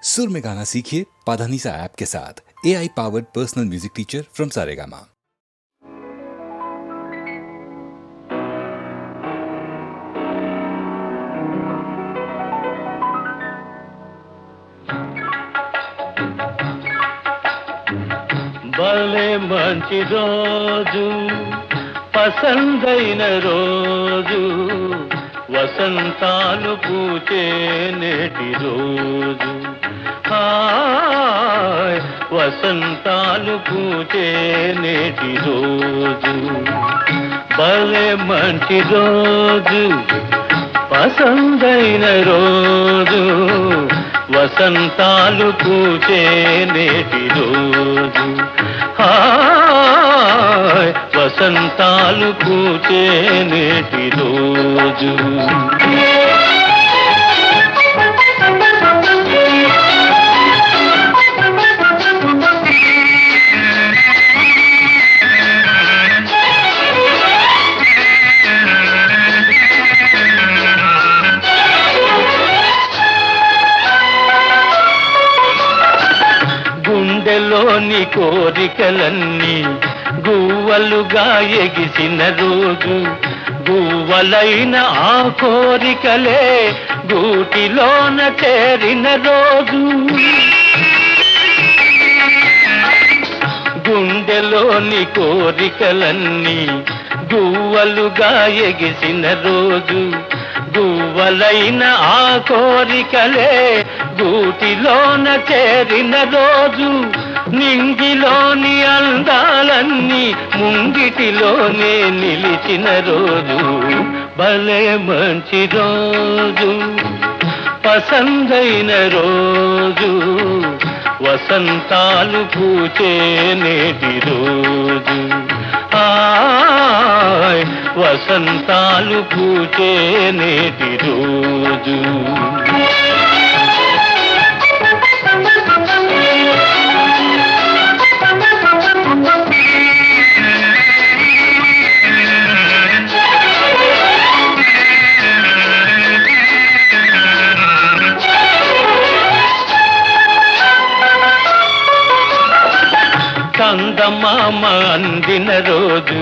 सुर में गाना सीखिए पाधानीसा ऐप के साथ। AI powered personal music teacher from Saregama. భలే మంచి రోజు పసందైన రోజు వసంతాలు పూచే నేటి రోజు హాయ్ వసంతాలు పూచే నేటి రోజు భలే మంచి రోజు పసందైన రోజు వసంతాలు పూచే నేటి రోజు హాయ్ వసంతాలు పూచే నేటి రోజు గుండెలోని కోరికలన్నీ గువ్వలుగా ఎగిసిన రోజు గువ్వలైన ఆ కోరికలే గూటిలోన చేరిన రోజు గుండెలోని కోరికలన్నీ గువ్వలుగా ఎగిసిన రోజు గువ్వలైన ఆ కోరికలే గూటిలోన చేరిన రోజు నింగిలోని అందాలన్నీ ముంగిటిలోనే నిలిచిన రోజు భలే మంచి రోజు పసందైన రోజు వసంతాలు పూచే నేటి రోజు హాయ్ వసంతాలు పూచే నేటి రోజు చందమామ అందిన రోజు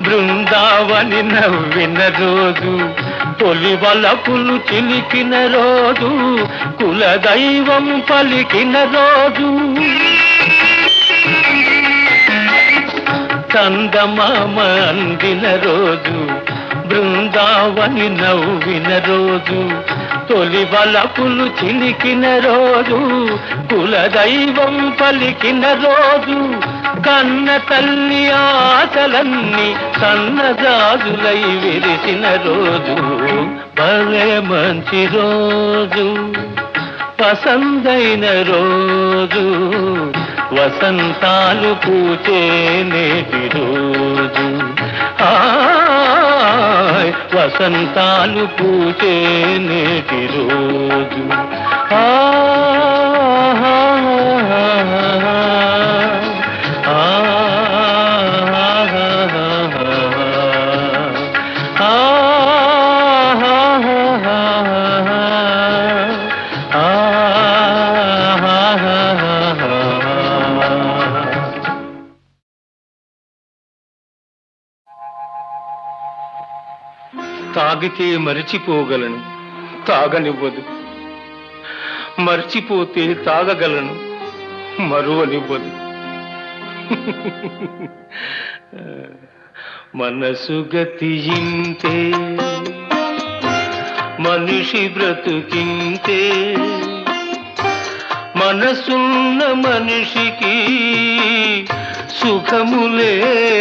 బృందావని నవ్విన రోజు తొలి వలపులు చిలికిన రోజు కులదైవం పలికిన రోజు చందమామ అందిన రోజు బృందావని నవ్విన రోజు తొలి వలపులు చిలికిన రోజు కులదైవం పలికిన రోజు కన్న తల్లి ఆశలన్నీ సన్నజాజులై విరిసిన రోజు భలే మంచి రోజు పసందైన రోజు వసంతాలు పూచే నేటి రోజు హాయ్ వసంతాలు పూచే నేటి రోజు తాగితే మరిచిపోగలను తాగనివ్వదు మర్చిపోతే తాగగలను మరువనివ్వదు మనసు గతియింతే మనిషి బ్రతుకింతే మనసున్న మనిషికి సుఖములేరంతే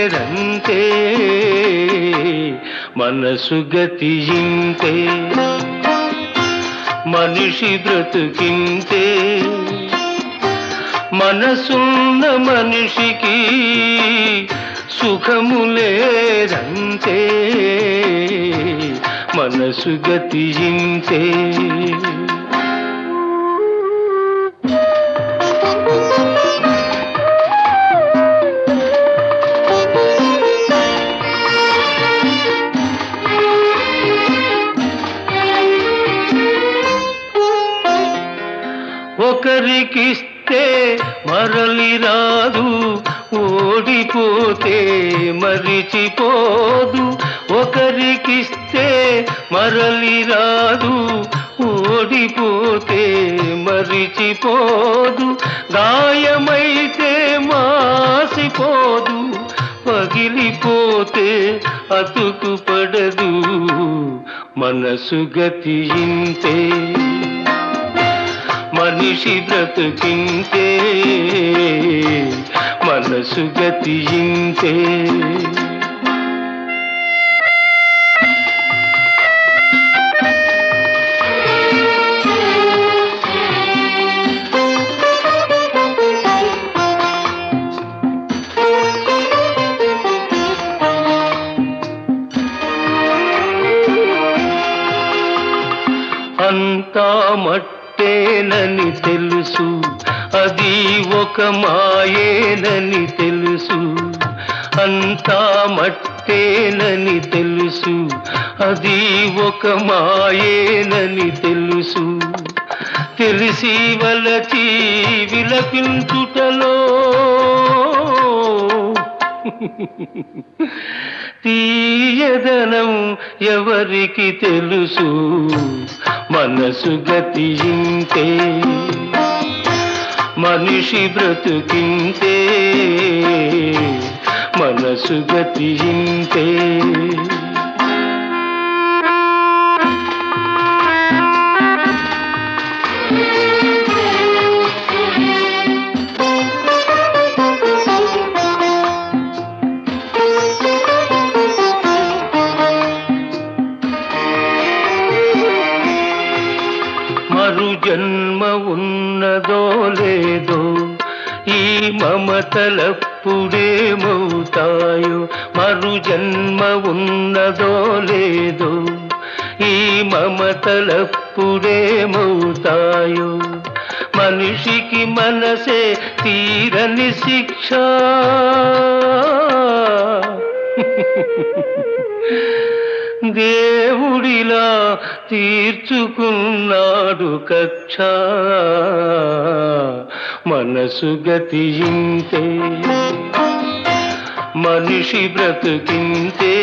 మనసు గతియింతే మనిషి బ్రతుకింతే మనసున్న మనిషికి సుఖములేరంతే మనసు గతియింతే ఒకరికిస్తే మరలి రాదు, ఓడిపోతే మరిచిపోదు. ఒకరికిస్తే మరలి రాదు, ఓడిపోతే మరిచిపోదు. గాయమైతే మాసిపోదు, పగిలిపోతే అతుకు పడదు. మనసు గతి ఇంతే, మనిషి బ్రతుకింతే. మనసు గతి ఇంతే. అంతా మట్టేనని తెలుసు, అది ఒక మాయేనని తెలుసు. అంతా మట్టేనని తెలుసు, అది ఒక మాయేనని తెలుసు. తెలిసి వలచి విలపించుటలో తీయదనం ఎవరికి తెలుసు. మనసు గతి ఇంతే, మనిషి బ్రతుకింతే. మనసు గతి ఇంతే. మరు జన్మ ఉన్నదో లేదో, ఈ మమతలప్పుడేమవుతాయో. మరు జన్మ ఉన్నదో లేదో, ఈ మమతలప్పుడేమవుతాయో. మనిషికి మనసే తీరని శిక్ష, దేవుడిలా తీర్చుకున్నాడు కక్ష. మనసు గతి ఇంతే, మనిషి బ్రతుకింతే.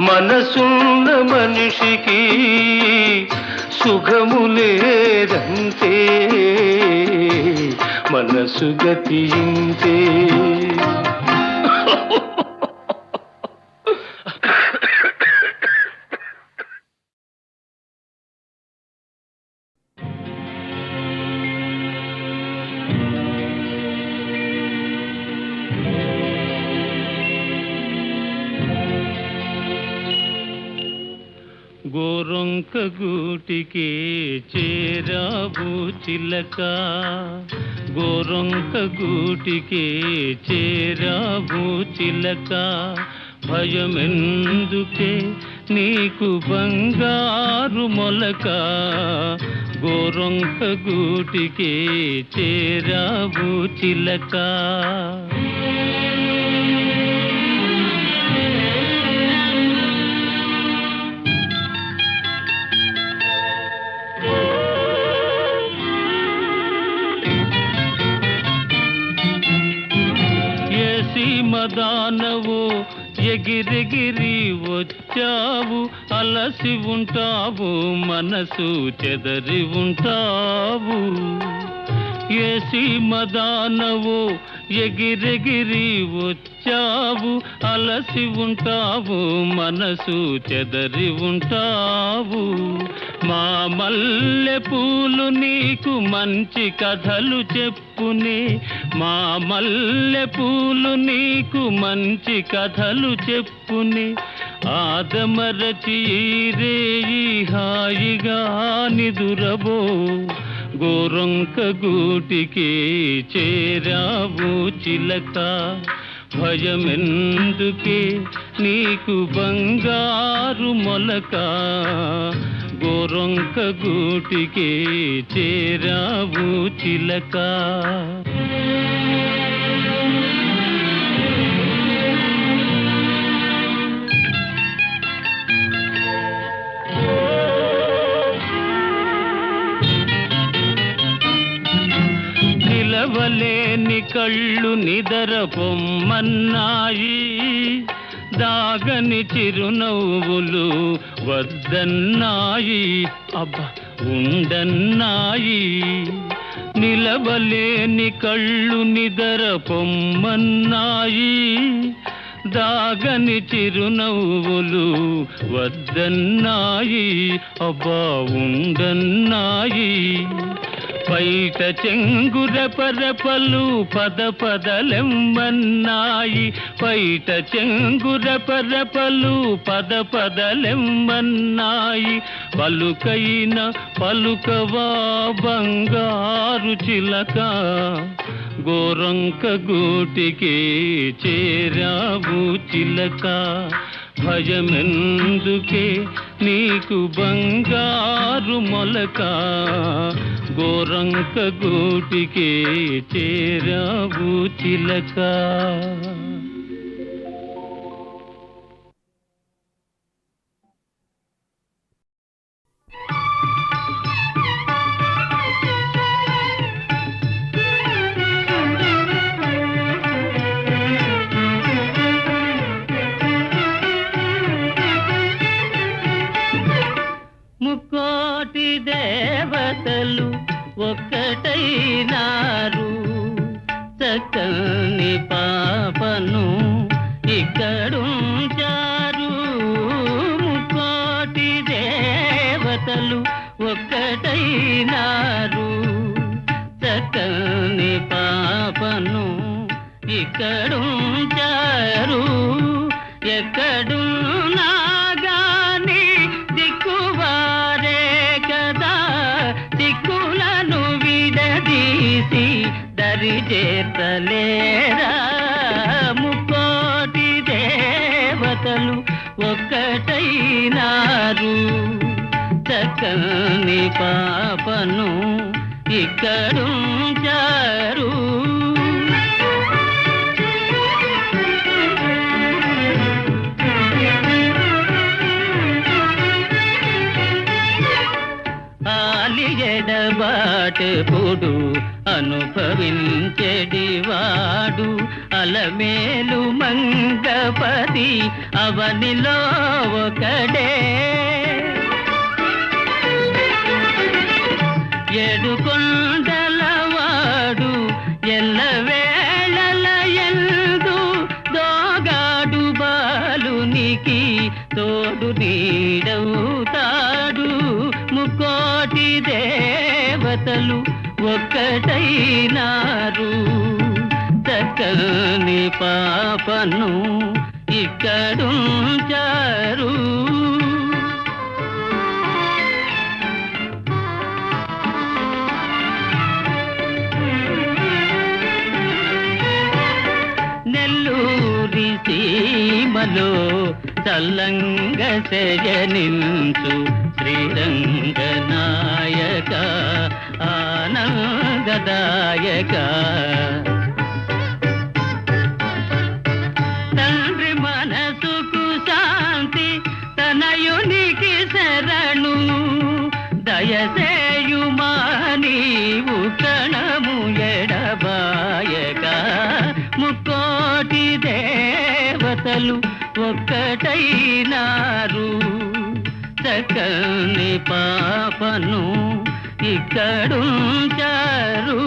మనసున్న మనిషికి సుఖము లేదంతే. మనసు గతి ఇంతే. గోరొంక గూటికి చేరావు చిలక, గోరొంక గూటికి చేరావు చిలక. భయమెందుకే నీకు బంగారు మొలక, గోరొంక గూటికి చేరావు చిలక. మదానవు ఎగిరెగిరి వచ్చావు, అలసి ఉంటావు, మనసు చెదరి ఉంటావు. ఏసి మదానవు ఎగిరెగిరి వచ్చావు, అలసి ఉంటావు, మనసు చెదరి ఉంటావు. మా మల్లె పూలు నీకు మంచి కథలు చెప్పునే, మా మల్లె పూలు నీకు మంచి కథలు చెప్పునే. ఆదమరచి రేయి హాయిగా నిదురబో, గోరొంక గూటికి చేరావు చిలక. భయమెందుకే నీకు బంగారు మొలక, గోరొంక గూటికి చేరావు చిలక. నిలవలేని కళ్ళు నిదర పొమ్మన్నాయి, దాగని చిరునవ్వులు వద్దన్నాయి, అబ్బా ఉండన్నాయి. నిలవలేని కళ్ళు నిదర పొమ్మన్నాయి, దాగని చిరునవ్వులు వద్దన్నాయి, అబ్బా ఉండన్నాయి. బయట చెంగురపరపలు పద పదలెమ్మన్నాయి, బయట చెంగురపరపలు పద పదలెమ్మన్నాయి. పలుకైన పలుకవా బంగారు చిలక, గోరంక గూటికి చేరావు చిలక. భయమెందుకే నీకు బంగారు మొలక, గోరంక గూటికి చేరావు చిలక. ముక్కోటి దేవతలు ఒక్కటైనారు, చక్కని పాపను ఇక్కడుంచారు. ముక్కోటి దేవతలు ఒక్కటైనారు, చక్కని పాపను ఇక్కడుంచారు. ఎక్కడున్నా గాని దిక్కువారే కదా, దిక్కులను విడదీసి దరి చేర్చలేరా. ముక్కోటి దేవతలు ఒక్కటైనారు, చక్కని పాపను ఇక్కడుంచారు. ఎడబాటెప్పుడు అనుభవించెడివాడు, అలమేలు మంగపతి అవనిలో ఒకడే. ఏడుకొండలవాడు ఎల్లవేళల యందు దోగాడు బాలునికి తోడు నీడవుతాడు. ముక్కోటి దేవతలు ఒక్కటైనారు, చక్కని పాపను ఇక్కడుంచారు. నెల్లూరి సీమలో చల్లంగ శయనించు శ్రీరంగనాయక ఆనందదాయక. తండ్రి మనసుకు శాంతి తనయునికి శరణు, దయసేయుమా నీవు కణము ఎడబాయక. ముక్కోటి దేవతలు ఒక్కటైనారు, చక్కని పాపను ఇక్కడుంచారు.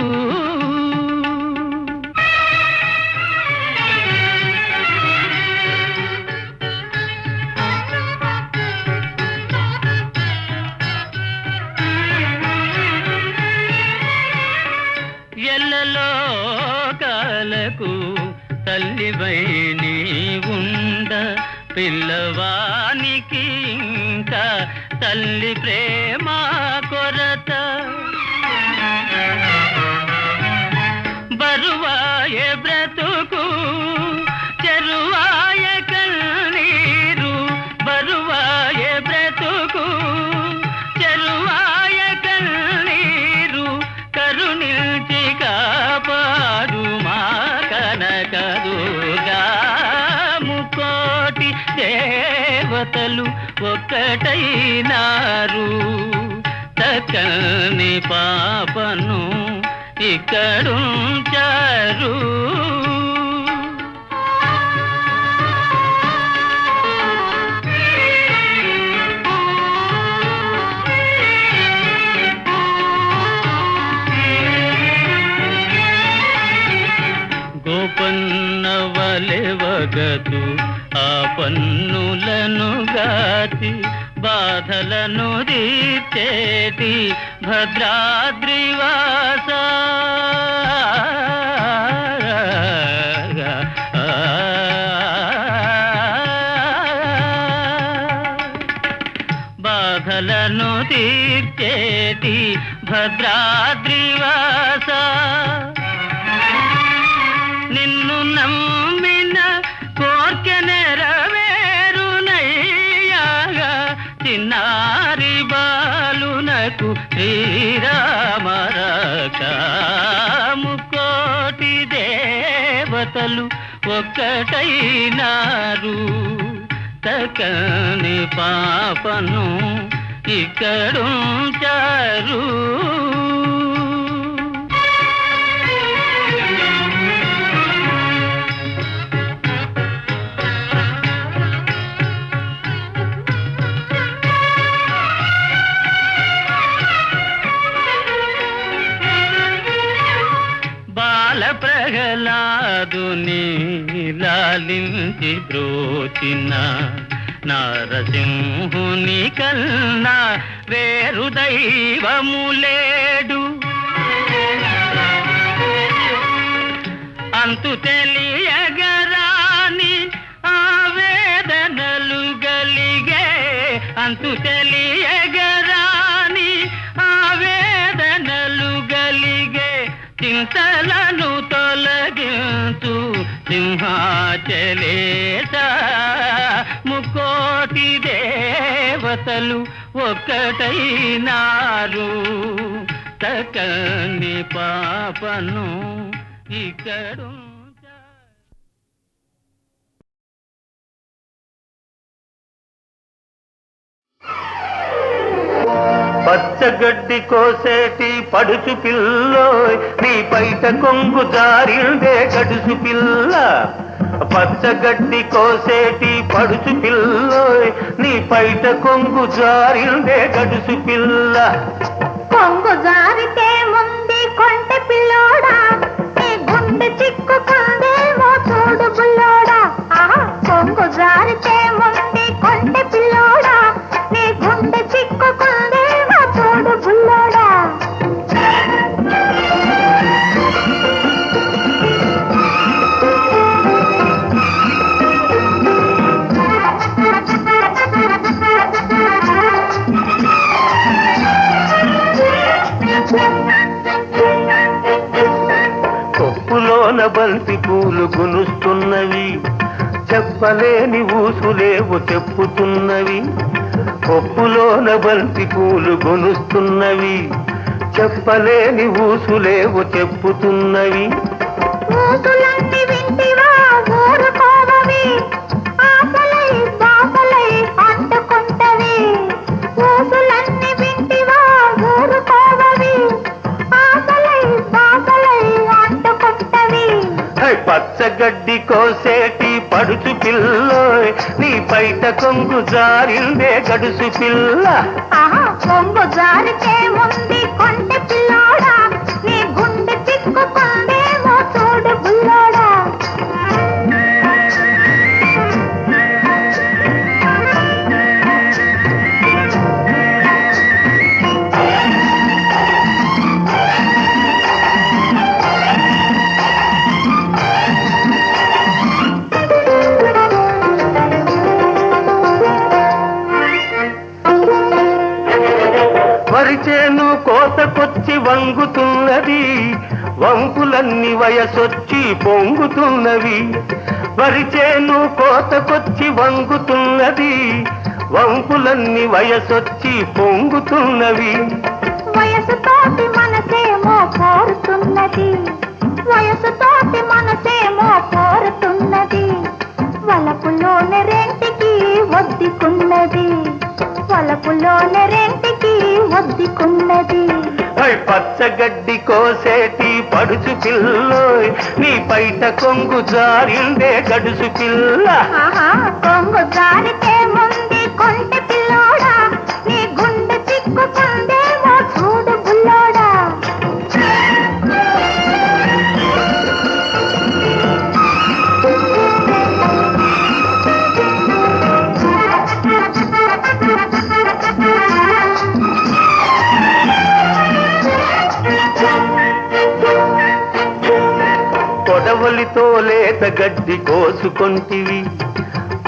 ఎల్లలోకాలకు తల్లివై నీవుండ, పిల్లవానికి ఇంకా తల్లి ప్రేమ కొరత. బరువాయే బ్రతుకు చెరువాయ కన్నీరు, బరువాయే బ్రతుకు చెరువాయ కన్నీరు. కరుణించి కాపాడు మా కనకదుర్గా. ముక్కోటి దేవతలు ఒక్కటైనారు, చక్కని పాపను ఇక్కడుంచారు. గోపన్నవలెవగదు ఆ పన్నులను గాచి బాధలను తీర్చేటి భద్రాద్రివాస బాధలను తీర్చేటి భద్రాద్రివాస నిన్ను నమ్మిన కోర్కె నెరవేరునయ్యాగా చిన్నారి బాలునకు శ్రీరామరకాముకోటి దేవతలు ఒక్కటైనారు. తకని పాపను ఇక్కడుంచారు. ప్రహ్లాదుని లాలించి బ్రోచిన నారసింహుని కన్నా వేరు దైవములేడు. అంతు తెలియగరాని ఆవేదనలు గలిగే, అంతు తెలియగరాని ఆవేదనలు గలిగే చింతలను తొలగించు సింహాచలేశ. ముకోటి దేవతలు ఒక్కటైనారు. తకని పాపను ఇక్కడు పచ్చగడ్డి కోసేటి పడుచు పిల్లోయ్ నీ బయట కొంగు జారిందే గడుసు పిల్ల. పచ్చగడ్డి కోసేటి పడుచు పిల్లోయ్ నీ బయట కొంగు జారిందే గడుసు పిల్ల. కొంగు జారితే ముందు కొంటె పిల్లోడా, నీ గుండె చిక్కుకుందేమో చూడు బుల్లోడా. కొంగు జారితే ముందు కొంటె పిల్లోడా, నీ గుండె చిక్కుకుందేమో చూడు బుల్లోడా. కొప్పులోన బంతి పూలు గునుస్తున్నవి, చెప్పలేని ఊసులేవు చెప్పుతున్నవి. కొప్పులోన బంతి పూలు గునుస్తున్నవి, చెప్పలేని ఊసులేవు చెప్పుతున్నవి. ఊసులన్నీ వింటివా ఊరుకోవవి, ఆశలై బాసలై అంటుకుంటవి. ఊసులన్నీ వింటివా ఊరుకోవవి, ఆశలై బాసలై అంటుకుంటవి. పచ్చగడ్డి కోసేటి పడుచు పిల్లోయ్ నీ బయట కొంగు జారిందే గడుసు పిల్ల. కొంగు జారితే ముందు కొంటె పిల్లోడా, నీ గుండె చిక్కుకుందేమో చూడు బుల్లోడా. వరిచేను కోతకొచ్చి వంగుతున్నది, వంపులన్నీ వయసొచ్చి పొంగుతున్నవి. వరిచేను కోతకొచ్చి వంగుతున్నది, వంపులన్నీ వయసొచ్చి పొంగుతున్నవి. వయసుతోటి మనసేమో కోరుతున్నది, వయసుతోటి మనసేమో కోరుతున్నది. వలపులోని రెంటికి వద్దుకున్నది, వలపులోని రెంటికి వద్దుకున్నది. పచ్చ పచ్చగడ్డి కోసేటి పడుచు పిల్లోయ్ నీ పైట కొంగు జారిందే గడుసు పిల్ల. ఆహా, కొంగు జారితే ముందు కొంటె పిల్లోడా, నీ గుండె చిక్కుకుందేమో చూడు బుల్లోడా. కొడవలితో లేత గడ్డి కోసుకొంటివి,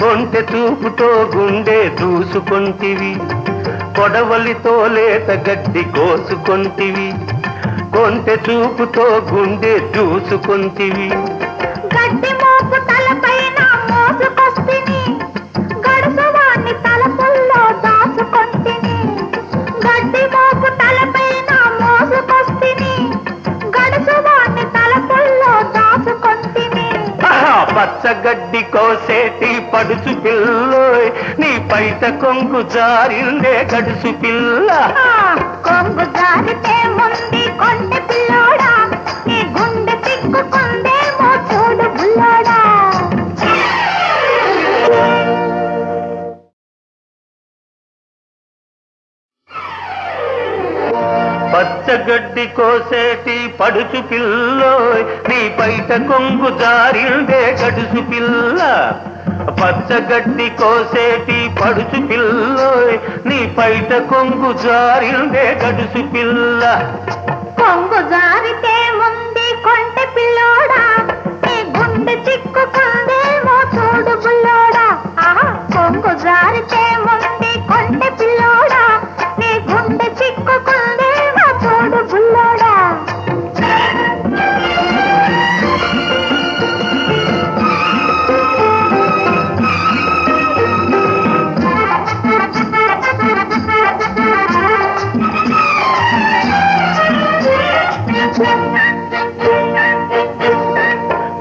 కొంటె చూపుతో గుండె దూసుకొంటివి. కొడవలితో లేత గడ్డి కోసుకొంటివి, కొంటె చూపుతో గుండె దూసుకొంటివి. గడ్డి మోపు తలపైన మోసుకొస్తిని, గడుసువాణ్ణి తలపుల్లో దాచుకొంటిని. గడ్డి మోపు తలపైన మోసుకొస్తిని, గడుసువాణ్ణి తలపుల్లో దాచుకొంటిని. పచ్చగడ్డి కోసేటి పడుచు పిల్లోయ్ నీ పైట కొంగు జారిందే గడుసు పిల్ల. కొంగు జారితే ముందు కొంటె పిల్లోడా, నీ గుండె చిక్కుకుందేమో చూడు బుల్లోడా. పచ్చగడ్డి కోసేటి పడుచు పిల్లోయ్ నీ పైట కొంగు జారిందే గడుసు పిల్ల. పచ్చగడ్డి కోసేటి పడుచు పిల్లోయ్ నీ పైట కొంగు జారిందే గడుసు పిల్ల. కొంగు జారితే ముందు కొంటె పిల్లోడా, నీ గుండె చిక్కుకుందేమో చూడు బుల్లోడా. ఆహా, కొంగు జారితే ముందు కొంటె పిల్లోడా, నీ గుండె చిక్కుకుందేమో చూడు బుల్లోడా.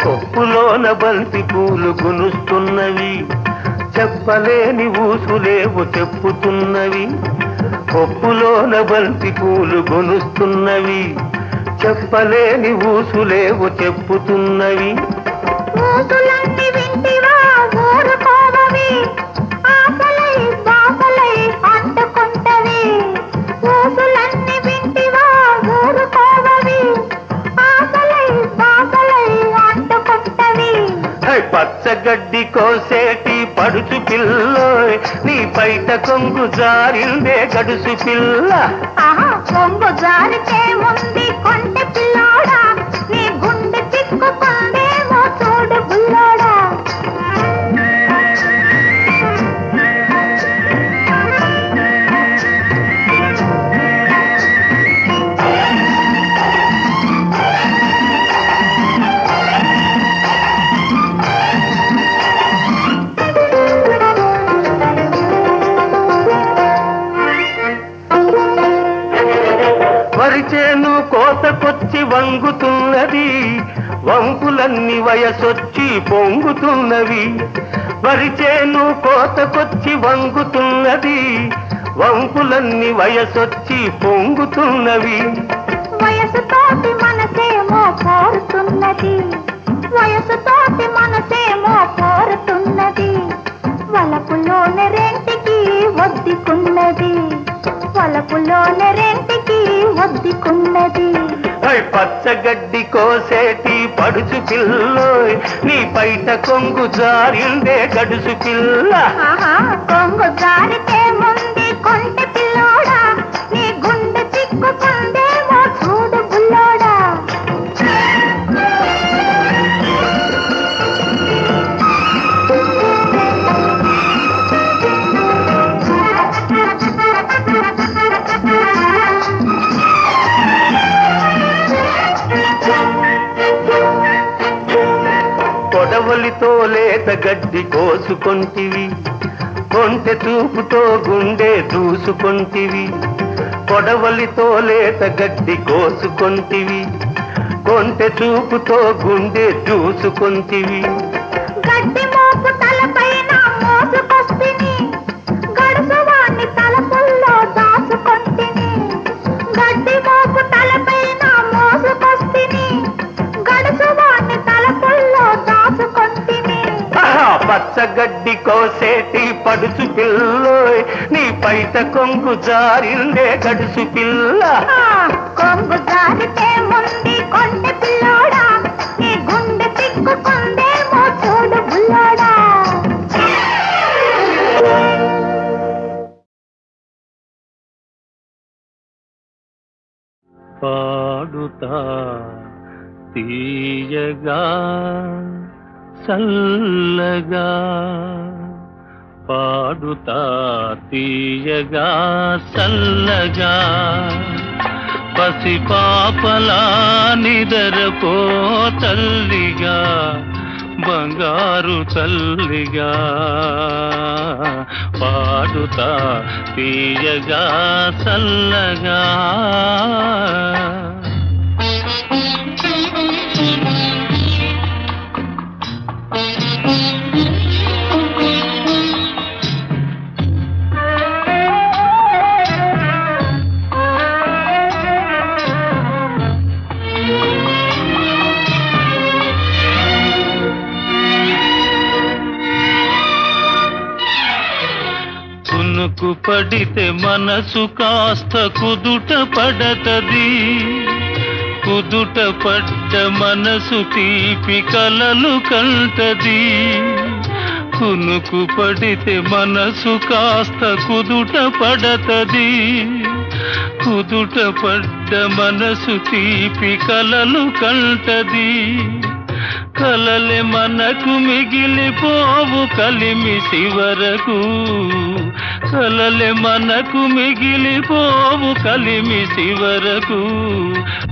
కొప్పులోన బంతి పూలు గునుస్తున్నవి, చెప్పలేని ఊసులేవు చెప్పుతున్నవి. కొప్పులోన బంతి పూలు గునుస్తున్నవి, చెప్పలేని ఊసులేవు చెప్పుతున్నవి. ఊసులన్నీ వింటివా ఊరుకోవవి, ఆశలై బాసలై అంటుకుంటవి. ఊసులన్నీ వింటివా ఊరుకోవవి, ఆశలై బాసలై అంటుకుంటవి. పచ్చగడ్డి కోసేటి పడుచు పిల్లోయ్ నీ పైట కొంగు జారిందే గడుసు పిల్ల. ఆహా, కొంగు జారితే ముందు కొంటె పిల్లోడా, నీ గుండె చిక్కుకుందేమో చూడు బుల్లోడా. వరిచేను కోతకొచ్చి వంగుతున్నది, వంపులన్నీ వయసొచ్చి పొంగుతున్నవి. వరిచేను కోతకొచ్చి వంగుతున్నది, వంపులన్నీ వయసొచ్చి పొంగుతున్నవి. వయసుతోటి మనసేమో కోరుతున్నది, వయసుతోటి మనసేమో కోరుతున్నది. వలపులోని రెంటికి ఒద్దికున్నది, వలపులోని రెంటికి ఒద్దికున్నది. పచ్చగడ్డి కోసేటి పడుచు పిల్లోయ్ నీ పైట కొంగు జారిందే గడుసు పిల్ల. ఆహా, కొంగు జారితే ముందు కొంటె పిల్లోడా, నీ గుండె చిక్కుకుందేమో చూడు బుల్లోడా. కొడవలితో లేత గడ్డి కోసుకొంటివి, కొంటె చూపుతో గుండె దూసుకొంటివి. కొడవలితో లేత గడ్డి కోసుకొంటివి, కొంటె చూపుతో గుండె దూసుకొంటివి. గడ్డి మోపు తలపైన మోసుకొస్తిని, గడుసువాణ్ణి తలపుల్లో దాచుకొంటిని. గడ్డి మోపు తలపైన పచ్చగడ్డి కోసేటి పడుచు పిల్లోయ్ నీ పైట కొంగు జారిందే గడుసు పిల్ల. కొంగు జారితే ముందు కొంటె పిల్లోడా నీ గుండె తిక్కుకుందేమో చూడు బుల్లోడా. పాడుతా తీయగా చల్లగా పాడుతా తీయగా చల్లగా పసిపాపలా నిదరపో తల్లిగా బంగారు తల్లిగా పాడుతా తీయగా చల్లగా. కునుకు పడితే మనసు కాస్త కుదుట పడతది, కుదుట పడ్డ మనసు తీపి కలలు కంటది. కునుకు పడితే మనసు కాస్త కుదుట పడతది, కుదుట పడ్డ మనసు తీపి కలలు కంటది. కలలే మనకు మిగిలిపోవు కలిమిసి వరకు, కలలే మనకు మిగిలిపోవు కలిమిసి వరకు.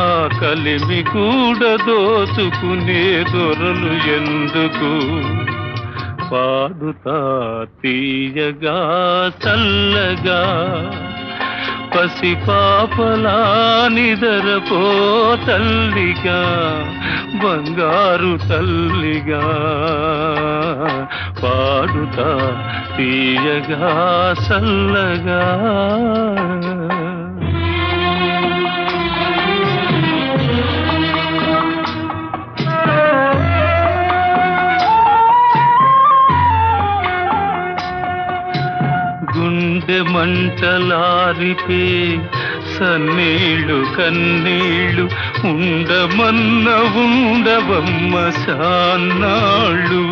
ఆ కలిమి కూడా దోచుకునే దొరలు ఎందుకు. పాడుతా తీయగా చల్లగా పసిపాపలా నిదరపో తల్లిగా బంగారు తల్లిగా. పాడుతా తీయగా చల్లగా. గుండె మంటలారిపే సన్నీళ్ళు కన్నీళ్ళు ఉండమన్న ఉండవమ్మ సాన్నాళ్ళు.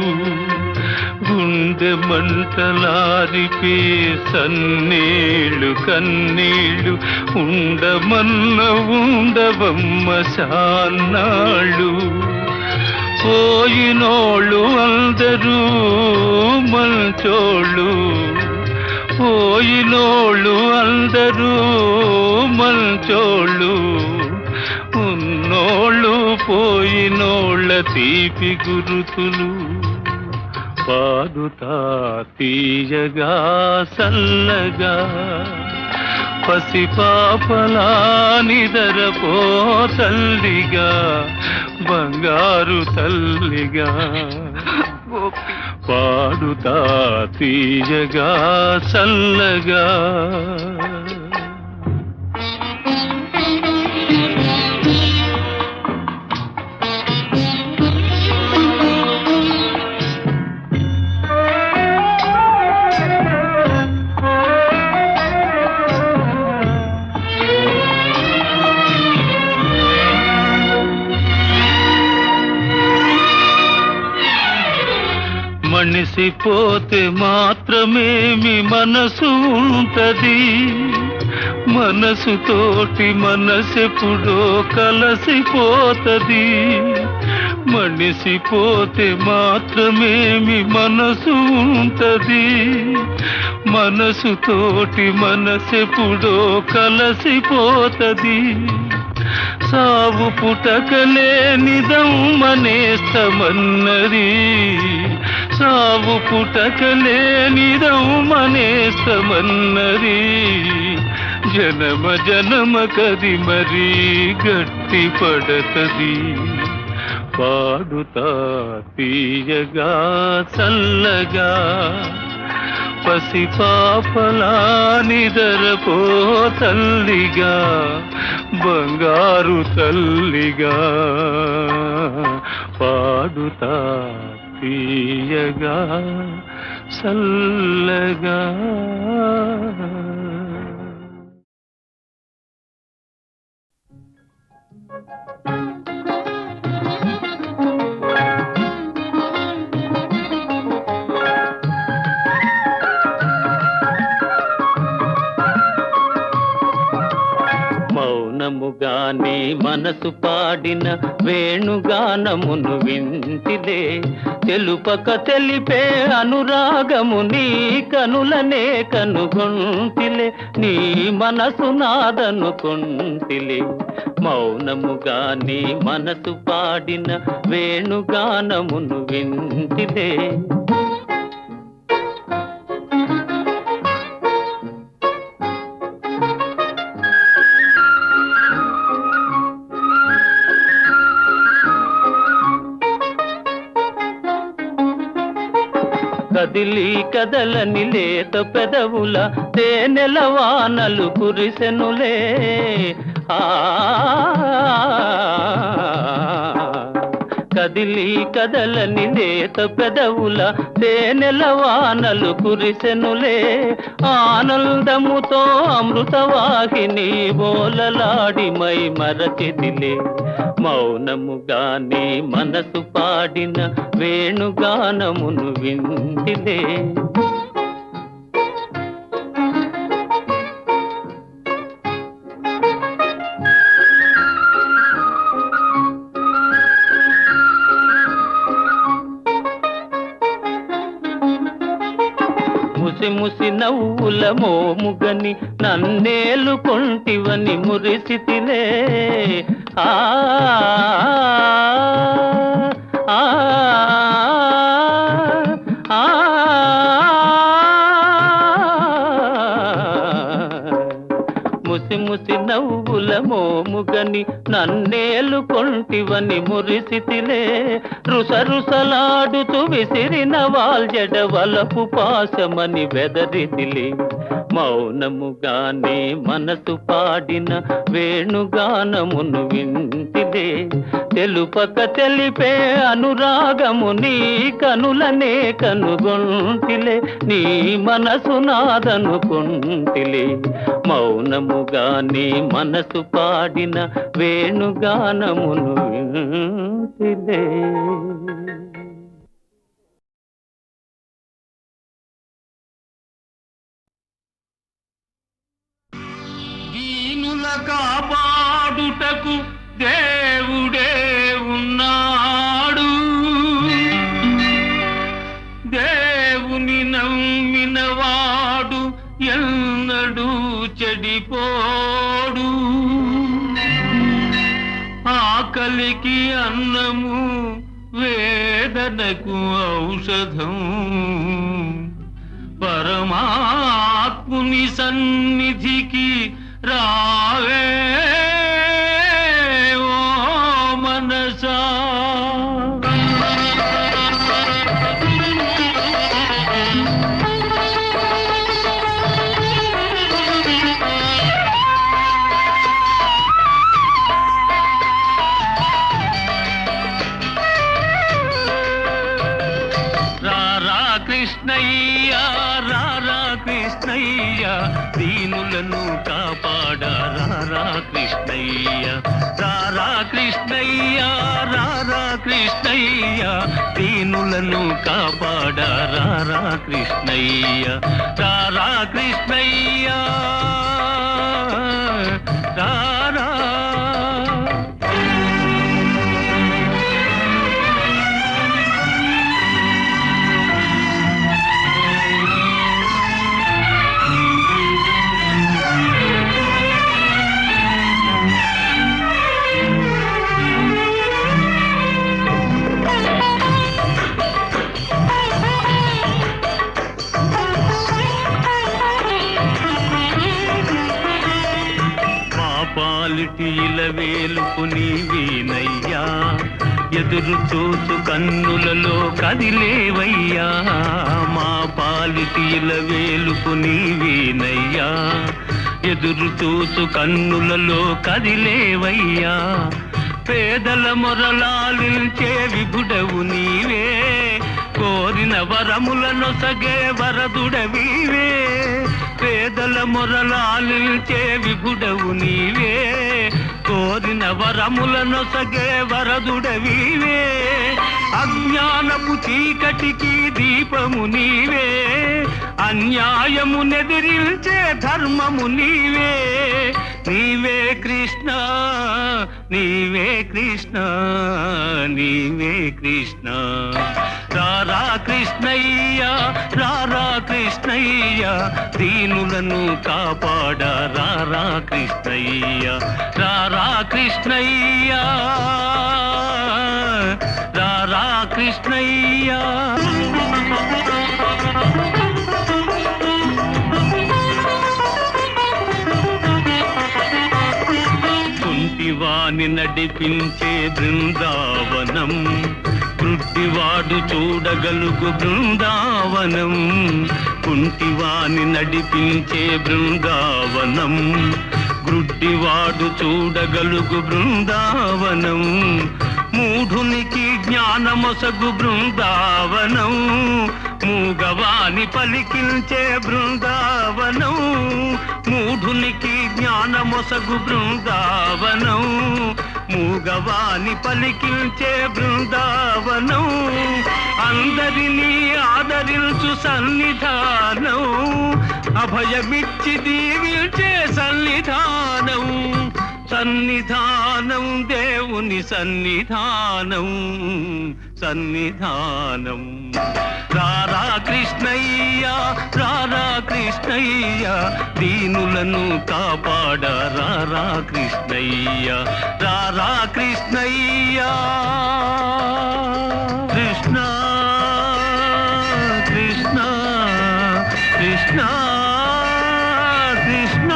గుండె మంటలారిపే సన్నీళ్ళు కన్నీళ్ళు ఉండమన్న ఉండవమ్మ సాన్నాళ్ళు. పోయినోళ్ళు అందరూ మంచోళ్ళు, పోయినోళ్ళు అందరూ మంచోళ్ళు. ఉన్నోళ్ళు పోయినోళ్ళ తీపి గురుతులు. పాడుతా తీయగా చల్లగా పసిపాపలా నిదరపో తల్లిగా బంగారు తల్లిగా. పాడుతా తీయగా చల్లగా. మనిసిపోతే మాత్రమేమి మనసు ఉంటది, మనసుతోటి మనసెప్పుడో కలసిపోతది. మనిసిపోతే మాత్రమేమి మనసు ఉంటది, మనసుతోటి మనసెప్పుడో కలసిపోతది. సావు పుటకలే నిదమ్మనేస్తమన్నది, సావు పుటకలే నిదమ్మనేస్తమన్నది. జనమ జనమ కది మరీ గట్టి పడతది. పాడుతా తీయగా చల్లగా పసిపాపలా నిదరపో తల్లిగా బంగారు తల్లిగా. పాడుతా తీయగా చల్లగా. మౌనముగానే మనసు పాడిన వేణుగానమును వింటిలే, తెలుపక తెలిపే అనురాగము నీ కనులనే కనుగొంటిలే, నీ మనసు నాదనుకొంటిలే. మౌనముగానే మనసు పాడిన వేణుగానమును వింటిలే. కదిలి కదలని లేత పెదవుల తేనెల వానలు కురిసెనులే. కదిలి కదలని లేత పెదవుల తేనెల వానలు కురిసెనులే. ఆనందముతో అమృతవాహిని బోలలాడి మై మరచెదిలే. మౌనముగానే మనసు పాడిన వేణుగానమును వింటిలే. ముసి ముసి నవ్వుల మోముగని నన్నేలు కొంటివని మురిసితిలే. ఆ ఆ ఆ ముసి ముసి నవ్వుల మోముగని నన్నేలు కొంటివని మురిసితిలే. రుసరుసలాడుతూ విసిరిన వాల్జడ వలపు పాశమని బెదరితిలే. మౌనముగానే మనసు పాడిన వేణుగానమును వింటిలే, తెలుపక తెలిపే అనురాగము నీ కనులనే కనుగొంటిలే, నీ మనసు నాదనుకొంటిలే. మౌనముగానే మనసు పాడిన వేణుగానమును వింటిలే. దీనుల కాపాడుటకు దేవుడే ఉన్నాడు, దేవుని నమ్మినవాడు ఎన్నడూ చెడిపోడు. ఆకలికి అన్నము, వేదనకు ఔషధం, పరమాత్ముని సన్నిధికి రావే ఓ మనసా. కృష్ణయ్య రారా కృష్ణయ్య, దీనులను కాపాడా రారా కృష్ణయ్య. రారా కృష్ణయ్య రారా కృష్ణయ్య, దీనులను కాపాడా రారా కృష్ణయ్య. రారా కృష్ణయ్య రారా. పాలిటీల వేలుపు నీవేనయ్యా, ఎదురు చూసు కన్నులలో కదిలేవయ్యా. మా పాలిటీల వేలుపు నీవేనయ్యా, ఎదురు చూసు కన్నులలో కదిలేవయ్యా. పేదల మొరలాలించే విభుడవు నీవే, కోరిన వరములనొసగే వరదుడవీవే పేదల మొరలాలించే విభుడవు నీవే కోరిన వరములనొసగే వరదుడవీవే అజ్ఞానపు చీకటికి దీపము నీవే అన్యాయము నెదిరించే ధర్మము నీవే నీవే కృష్ణ నీవే కృష్ణ నీవే కృష్ణ రారా కృష్ణయ్య రారా కృష్ణయ్య దీనులను కాపాడ రారా కృష్ణయ్య రారా కృష్ణయ్య రారా కృష్ణయ్య కుంటివాని నడిపించే బృందావనం కృట్టివాడు చూడగలుగు బృందావనం కుంటివాని నడిపించే బృందావనం గ్రుడ్డివాడు చూడగలుగు బృందావనం మూఢునికి జ్ఞానమొసగు బృందావనం మూగవాని పలికించే బృందావనం మూఢునికి జ్ఞానమొసగు బృందావనం మూగవాని పలికించే బృందావనం అందరినీ ఆదరించు సన్నిధానం అభయమిచ్చి దీవించే సన్నిధానం సన్నిధానం దేవుని సన్నిధానం సన్నిధానం రారా కృష్ణయ్య రారా కృష్ణయ్య దీనులను కాపాడ రారా కృష్ణయ్య రారా కృష్ణయ్య కృష్ణ కృష్ణ కృష్ణ కృష్ణ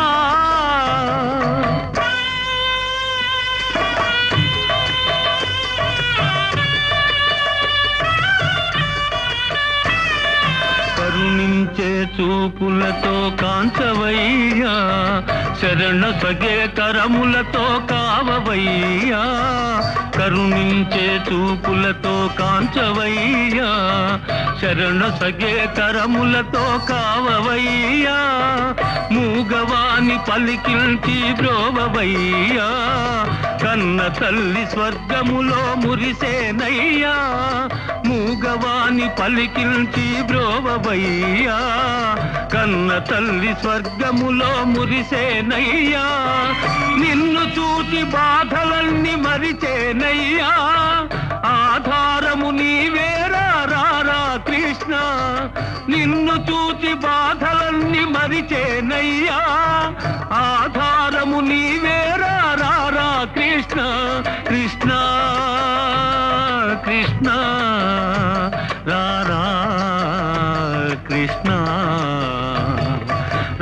కరుణించే చూపులతో కాంచవయ్యా శరణ సగే కరములతో కావవయ్యా కరుణించే చూపులతో కాంచవయ్యా శరణ సగే కరములతో కావవయ్యా మూగవాని పలికించి బ్రోవవయ్యా కన్న తల్లి స్వర్గములో మురిసేనయ్యా మూగవాని పలికించి బ్రోవవయ్యా కన్న తల్లి స్వర్గములో మురిసేనయ్యా నిన్ను చూచి బాధలన్నీ మరిచేనయ్యా ఆధారము నీవేరా రారా కృష్ణ నిన్ను చూచి బాధలన్నీ మరిచేనయ్యా ఆధారము నీవేరా రారా కృష్ణ కృష్ణ కృష్ణ రారా కృష్ణ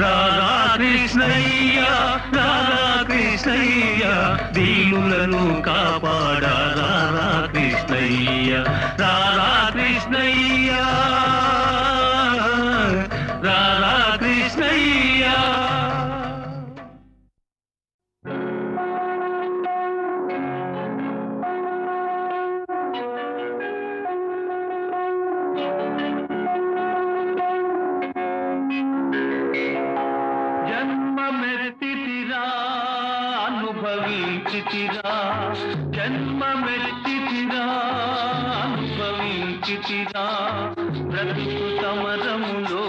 రారా కృష్ణయ్య రారా కృష్ణయ్య దీనులను కాపాడ రారా కృష్ణయ్య రారా కృష్ణయ్య రారా కృష్ణయ్య జన్మమెత్తితిరా అనుభవించితిరా బ్రతుకు సమరములో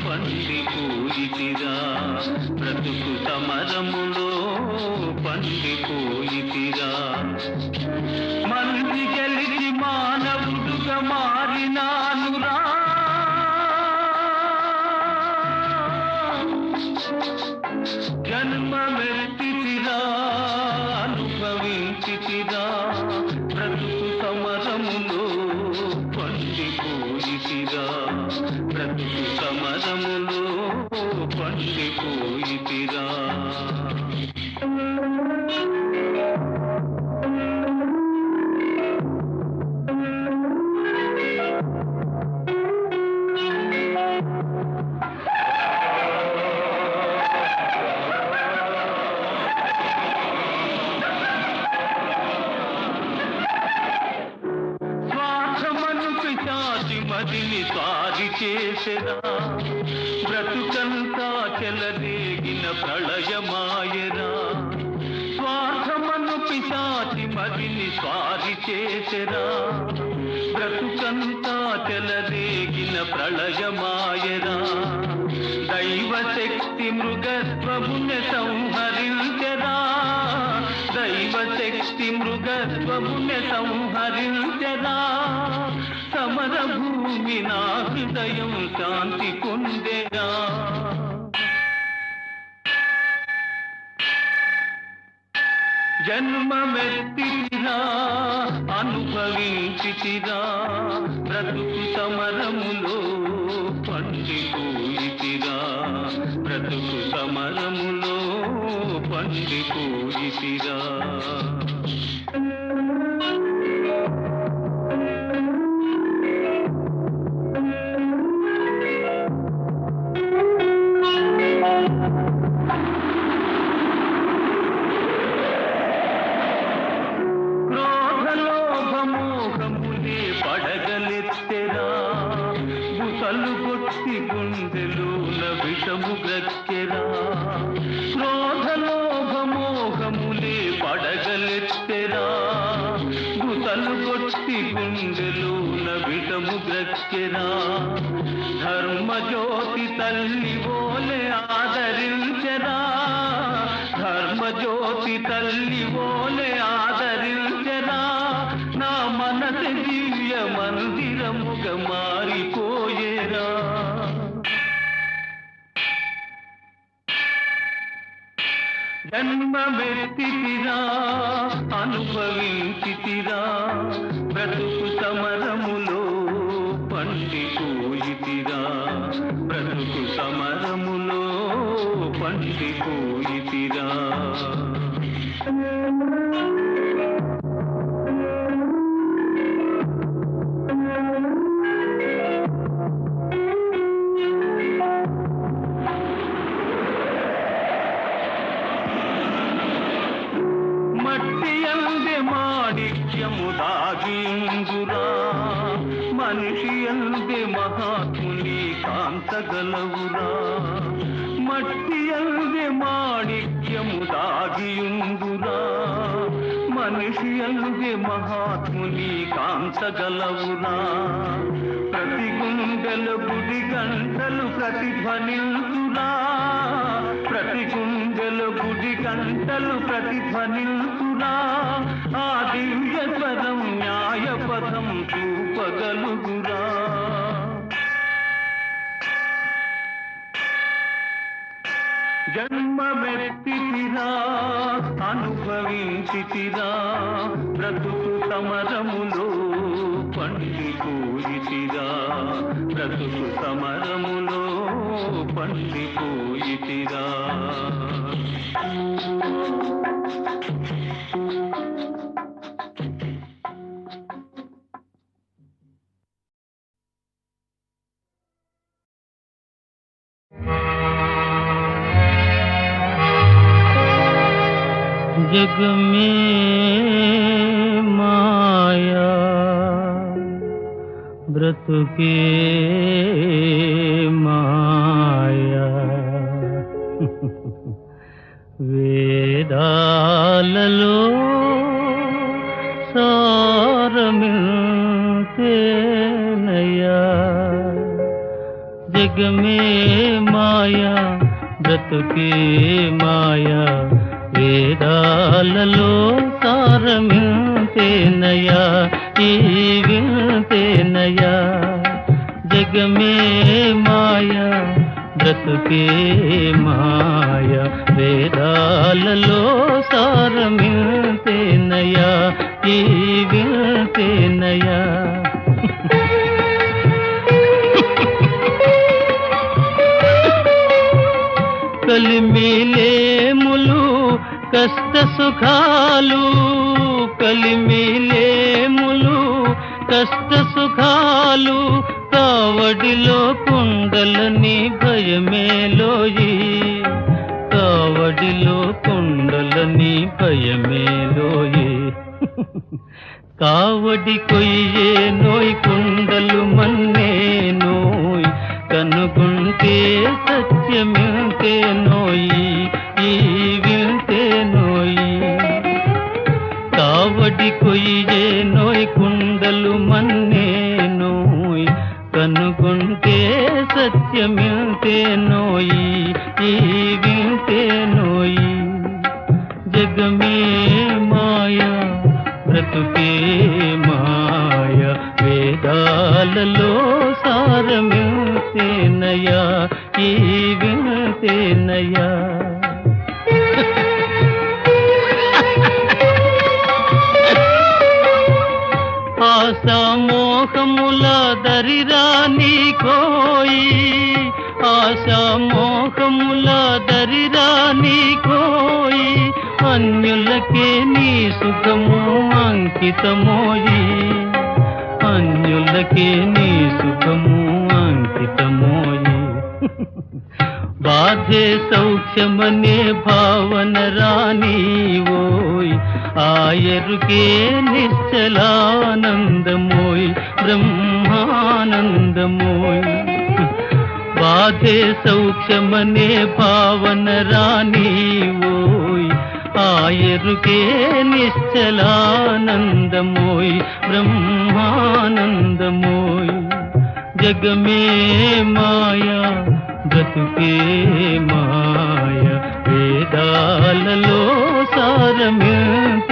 పండిపోయితిరా బ్రతుకు సమరములో పండిపోయితిరా మంది గెలిచి మానవుడుగా మారినానురా జన్మమెత్తితిరా అనుభవించితిరా బ్రతుకు సమరములో పండిపోయితిరా బ్రతుకు సమరములో పండిపోయితిరా మదిని స్వారి చేసెరా బ్రతుకంతా చెలరేగిన ప్రళయమాయరా స్వార్థమను పిశాచి మదిని స్వారి చేసెరా బ్రతుకంతా చెలరేగిన ప్రళయమాయరా దైవ శక్తి మృగత్వముని సంహరించెరా దైవ శక్తి మృగత్వముని సంహరించెరా సమర భూమి నా హృదయం శాంతి పొందెరా జన్మమెత్తిరా అనుభవించితిరా బ్రతుకు సమరములో పండిపోయితిరా బ్రతుకు సమరములో పండిపోయితిరా పడగలెత్తెరా బుసలు కొట్టి గుండెలోన విషము గ్రక్కెరా క్రోధలోభమోహములే పడగలెత్తెరా బుసలు కొట్టి గుండెలోన విషము గ్రక్కెరా ధర్మజ్యోతి తల్లి ఓలే ఆదరించెరా ధర్మజ్యోతి తల్లి ఓలే ఆదరించెరా నా మనసు దివ్య మందిరముగా మారిపోయేరా జన్మమెత్తితిరా అనుభవించితిరా బ్రతుకు సమరములో పండిపోయితిరా బ్రతుకు సమరములో పండిపోయితిరా మట్టి అందే మాణిక్యము దాగిందురా మనిషి అందే మహాత్ముని కాంతగలవురా మట్టి అందే మాణిక్యము దాగియుందురా మనిషి అందే మహాత్ముని కాంతగలవురా ప్రతి గుండెల గుడి గంటలు ప్రతిధ్వనిల్తురా ప్రతి గుండెల గుడి గంటలు ప్రతిధ్వనిల్తురా ఆ దివ్య స్వరం న్యాయపథం చూపగలుగురా జన్మమెత్తితిరా అనుభవించితిరా బ్రతుకు సమరములో పండిపోయితిరా బ్రతుకు సమరములో పండిపోయితిరా जग में माया व्रत के माया వేదాలలో సారమిల్తేనయ్యా జగ మే మాయా బ్రతుకే మాయా వేదాలలో సారమిల్తేనయ్యా ఈ విల్తేనయ్యా జగ మే మాయా బ్రతుకే మాయా వేదాలలో సారమిల్తేనయ్యా ఈ విల్తేనయ్యా కలిమిలేములు కష్ట సుఖాలు కలిమిలేములు కష్ట సుఖాలు కావడిలో కుండలని భయమేలోయి కావడిలో కుండలని భయమేలోయి కావడి కొయ్యే నోయ్ కుండలు మన్నే నోయ్ కనుగుంటే సత్యమింతే నోయి ఈ వింతే నోయి కావడి కొయ్యే నోయ్ కుండలు మన్నే నోయ్ కనుగుంటే సత్యమింతే నోయి ఈ వింతే నోయి జగమే మాయా బ్రతుకే మాయ వేదాలలో సారమింతేనయా ఈ వింతేనయా ఆశామోహముల దరిరాని కోయి ఆశామోహముల దరిరాని కోయి అన్యులకే నీ సుఖము అంకితమోయి అన్యులకే నీ సుఖము అంకితమోయి బాధే సౌఖ్యమనే భావన రాని ఓయ్ ఆయరుకే నిశ్చలానందమోయ్ బ్రహ్మానందమోయ్ బాధే సౌఖ్యమనే భావన రాని ఓయ్ ఆయరుకే నిశ్చలానందమోయ్ బ్రహ్మానందమోయ్ జగమే మాయా బ్రతుకే మాయ వేదాలలో సారమింతేనయా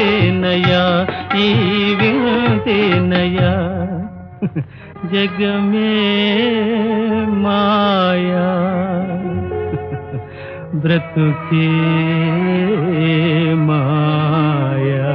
ఈ వింతేనయా జగమే మాయా బ్రతుకే మాయా